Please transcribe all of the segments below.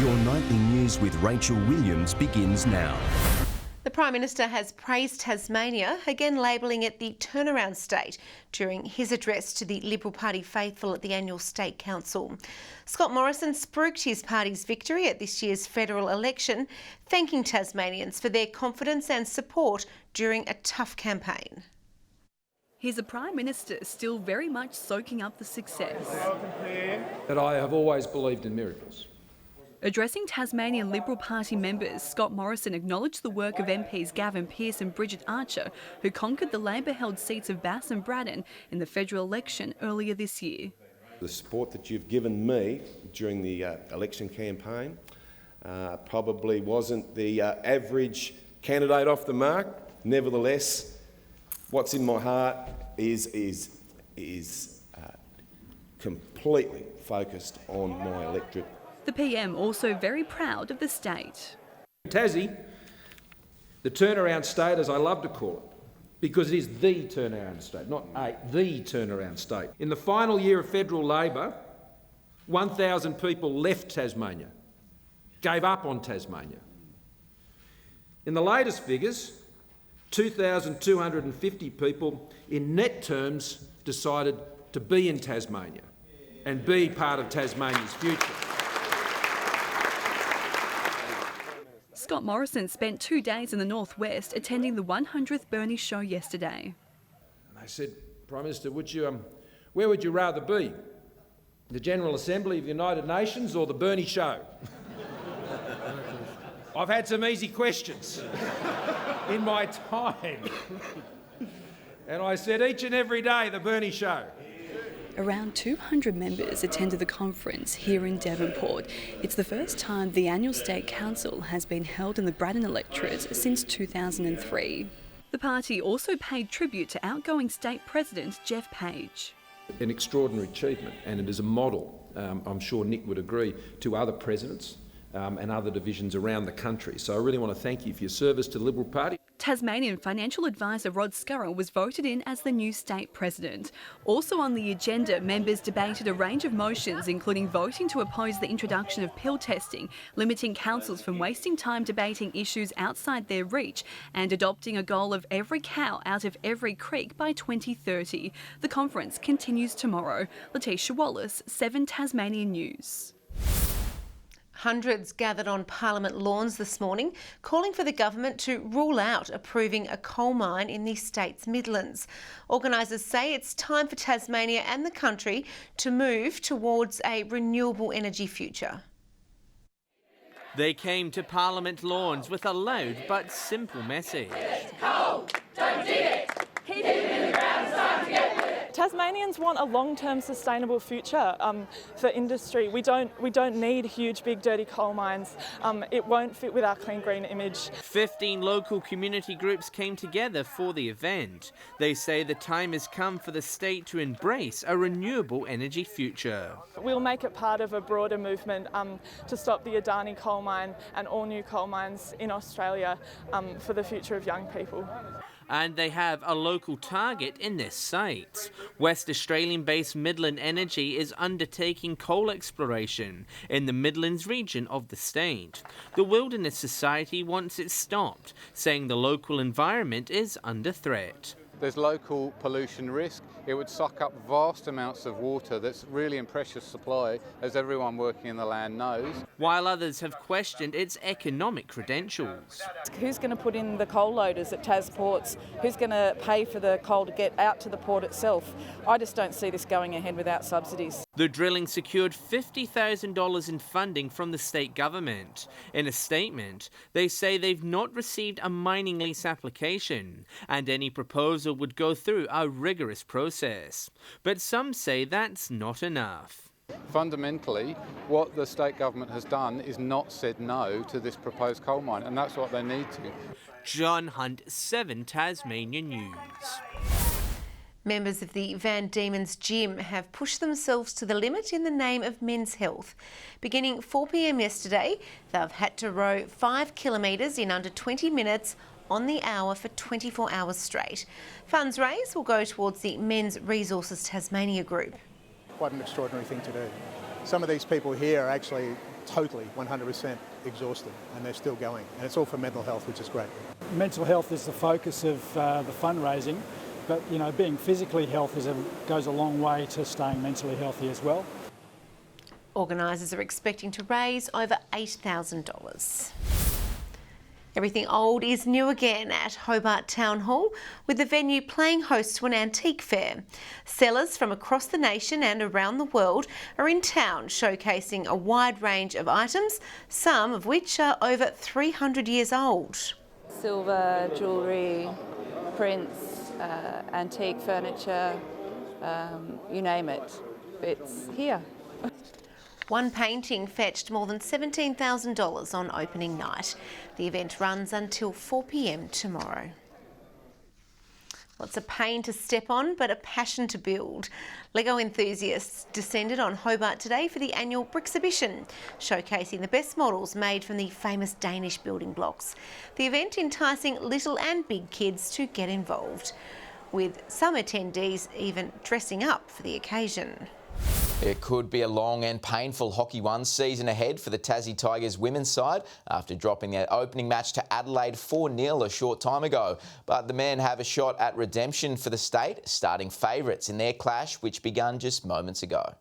Your nightly news with Rachel Williams begins now. The Prime Minister has praised Tasmania, again labelling it the turnaround state during his address to the Liberal Party faithful at the annual State Council. Scott Morrison spruiked his party's victory at this year's federal election, thanking Tasmanians for their confidence and support during a tough campaign. He's a Prime Minister still very much soaking up the success. That I have always believed in miracles. Addressing Tasmanian Liberal Party members, Scott Morrison acknowledged the work of MPs Gavin Pearce and Bridget Archer, who conquered the Labor-held seats of Bass and Braddon in the federal election earlier this year. The support that you've given me during the election campaign probably wasn't the average candidate off the mark. Nevertheless, what's in my heart is completely focused on my electorate. The PM also very proud of the state. Tassie, the turnaround state, as I love to call it, because it is the turnaround state, not the turnaround state. In the final year of federal Labor, 1,000 people left Tasmania, gave up on Tasmania. In the latest figures, 2,250 people in net terms decided to be in Tasmania and be part of Tasmania's future. Scott Morrison spent 2 days in the northwest attending the 100th Bernie show yesterday. And I said, Prime Minister, where would you rather be? The General Assembly of the United Nations or the Bernie show? I've had some easy questions in my time. And I said each and every day, the Bernie show. Around 200 members attended the conference here in Devonport. It's the first time the annual State Council has been held in the Braddon electorate since 2003. The party also paid tribute to outgoing State President Jeff Page. An extraordinary achievement, and it is a model, I'm sure Nick would agree, to other presidents and other divisions around the country. So I really want to thank you for your service to the Liberal Party. Tasmanian financial advisor Rod Scurrell was voted in as the new state president. Also on the agenda, members debated a range of motions, including voting to oppose the introduction of pill testing, limiting councils from wasting time debating issues outside their reach, and adopting a goal of every cow out of every creek by 2030. The conference continues tomorrow. Letitia Wallace, 7 Tasmanian News. Hundreds gathered on Parliament lawns this morning, calling for the government to rule out approving a coal mine in the state's Midlands. Organisers say it's time for Tasmania and the country to move towards a renewable energy future. They came to Parliament lawns with a loud but simple message. It's coal, don't dig it. Keep it in the ground, it's time to get rid. Tasmanians want a long-term sustainable future for industry. We don't need huge, big, dirty coal mines. It won't fit with our clean, green image. 15 local community groups came together for the event. They say the time has come for the state to embrace a renewable energy future. We'll make it part of a broader movement to stop the Adani coal mine and all new coal mines in Australia for the future of young people. And they have a local target in their sights. West Australian-based Midland Energy is undertaking coal exploration in the Midlands region of the state. The Wilderness Society wants it stopped, saying the local environment is under threat. There's local pollution risk. It would suck up vast amounts of water that's really in precious supply, as everyone working in the land knows. While others have questioned its economic credentials. Who's going to put in the coal loaders at Tas ports? Who's going to pay for the coal to get out to the port itself? I just don't see this going ahead without subsidies. The drilling secured $50,000 in funding from the state government. In a statement, they say they've not received a mining lease application, and any proposal would go through a rigorous process. But some say that's not enough. Fundamentally, what the state government has done is not said no to this proposed coal mine, and that's what they need to. John Hunt, 7 Tasmania News. Members of the Van Diemen's Gym have pushed themselves to the limit in the name of men's health. Beginning 4 p.m. yesterday, they've had to row 5 kilometres in under 20 minutes on the hour for 24 hours straight. Funds raised will go towards the Men's Resources Tasmania group. Quite an extraordinary thing to do. Some of these people here are actually totally 100% exhausted, and they're still going. And it's all for mental health, which is great. Mental health is the focus of the fundraising, but being physically healthy goes a long way to staying mentally healthy as well. Organisers are expecting to raise over $8,000. Everything old is new again at Hobart Town Hall, with the venue playing host to an antique fair. Sellers from across the nation and around the world are in town showcasing a wide range of items, some of which are over 300 years old. Silver, jewellery, prints, antique furniture, you name it, it's here. One painting fetched more than $17,000 on opening night. The event runs until 4 p.m. tomorrow. Well, it's a pain to step on, but a passion to build. Lego enthusiasts descended on Hobart today for the annual Bricksabition, showcasing the best models made from the famous Danish building blocks. The event enticing little and big kids to get involved, with some attendees even dressing up for the occasion. It could be a long and painful Hockey One season ahead for the Tassie Tigers women's side after dropping their opening match to Adelaide 4-0 a short time ago. But the men have a shot at redemption for the state, starting favourites in their clash, which began just moments ago.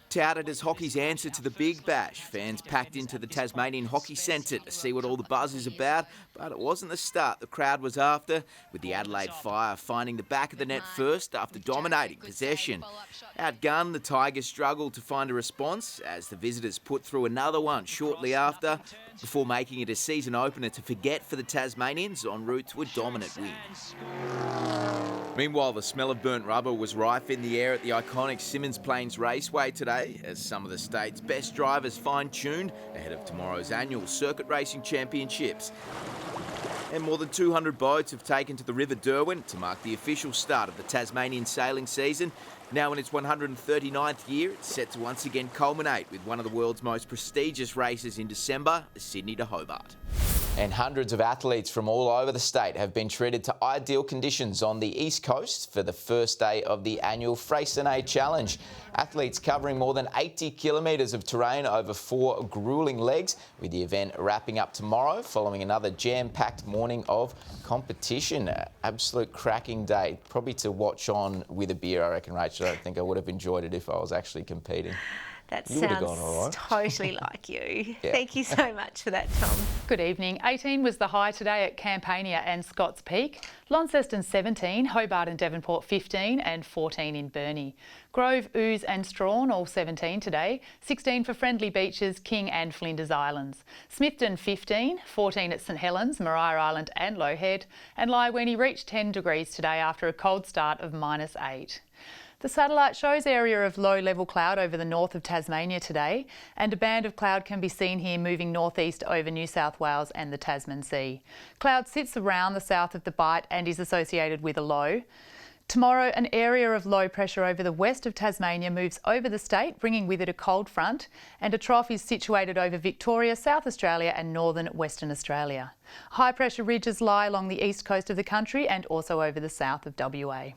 Touted as hockey's answer to the Big Bash, fans packed into the Tasmanian Hockey Centre to see what all the buzz is about, but it wasn't the start the crowd was after, with the Adelaide Fire finding the back of the net first after dominating possession. Outgunned, the Tigers struggled to find a response as the visitors put through another one shortly after, before making it a season opener to forget for the Tasmanians en route to a dominant win. Meanwhile, the smell of burnt rubber was rife in the air at the iconic Symmons Plains Raceway today, as some of the state's best drivers fine-tuned ahead of tomorrow's annual Circuit Racing Championships. And more than 200 boats have taken to the River Derwent to mark the official start of the Tasmanian sailing season. Now in its 139th year, it's set to once again culminate with one of the world's most prestigious races in December, Sydney to Hobart. And hundreds of athletes from all over the state have been treated to ideal conditions on the East Coast for the first day of the annual Freycinet Challenge. Athletes covering more than 80 kilometres of terrain over 4 gruelling legs, with the event wrapping up tomorrow following another jam-packed morning of competition. Absolute cracking day. Probably to watch on with a beer, I reckon, Rachel. I don't think I would have enjoyed it if I was actually competing. That You would've sounds gone all right. totally like you. Yeah. Thank you so much for that, Tom. Good evening. 18 was the high today at Campania and Scott's Peak. Launceston 17, Hobart and Devonport 15 and 14 in Burnie. Grove, Ouse and Strawn all 17 today. 16 for Friendly Beaches, King and Flinders Islands. Smithton 15, 14 at St Helens, Maria Island and Low Head. And Lyweni reached 10 degrees today after a cold start of -8. The satellite shows area of low-level cloud over the north of Tasmania today, and a band of cloud can be seen here moving northeast over New South Wales and the Tasman Sea. Cloud sits around the south of the Bight and is associated with a low. Tomorrow, an area of low pressure over the west of Tasmania moves over the state, bringing with it a cold front, and a trough is situated over Victoria, South Australia and northern Western Australia. High pressure ridges lie along the east coast of the country and also over the south of WA.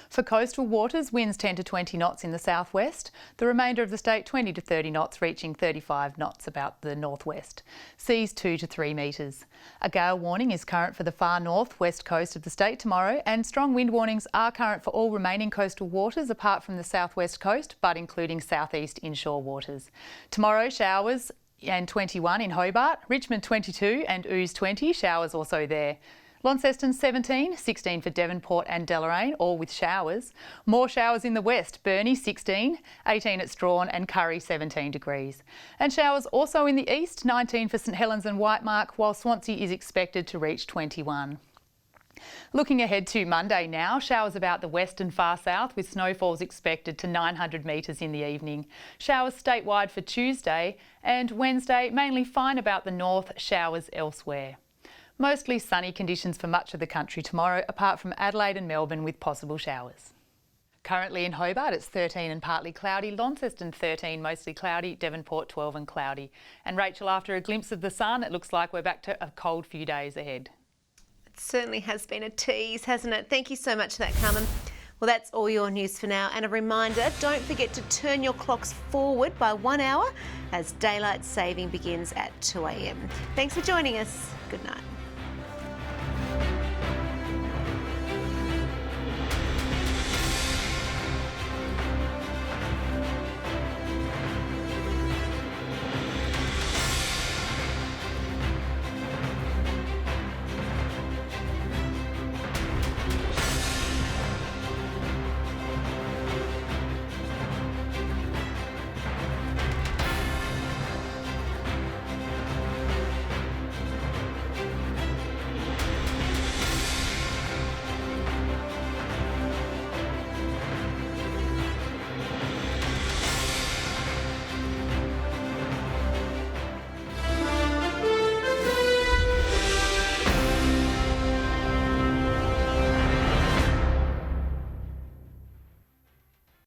For coastal waters, winds 10 to 20 knots in the southwest. The remainder of the state 20 to 30 knots, reaching 35 knots about the northwest. Seas 2 to 3 metres. A gale warning is current for the far north-west coast of the state tomorrow, and strong wind warnings are current for all remaining coastal waters apart from the southwest coast, but including southeast inshore waters. Tomorrow, showers and 21 in Hobart, Richmond 22 and Ouse 20, showers also there. Launceston 17, 16 for Devonport and Deloraine, all with showers. More showers in the west, Burnie 16, 18 at Strawn and Curry 17 degrees. And showers also in the east, 19 for St Helens and Whitemark, while Swansea is expected to reach 21. Looking ahead to Monday now, showers about the west and far south with snowfalls expected to 900 metres in the evening. Showers statewide for Tuesday, and Wednesday mainly fine about the north, showers elsewhere. Mostly sunny conditions for much of the country tomorrow, apart from Adelaide and Melbourne with possible showers. Currently in Hobart, it's 13 and partly cloudy. Launceston 13, mostly cloudy. Devonport 12 and cloudy. And Rachel, after a glimpse of the sun, it looks like we're back to a cold few days ahead. It certainly has been a tease, hasn't it? Thank you so much for that, Carmen. Well, that's all your news for now. And a reminder, don't forget to turn your clocks forward by 1 hour as daylight saving begins at 2 a.m. Thanks for joining us. Good night.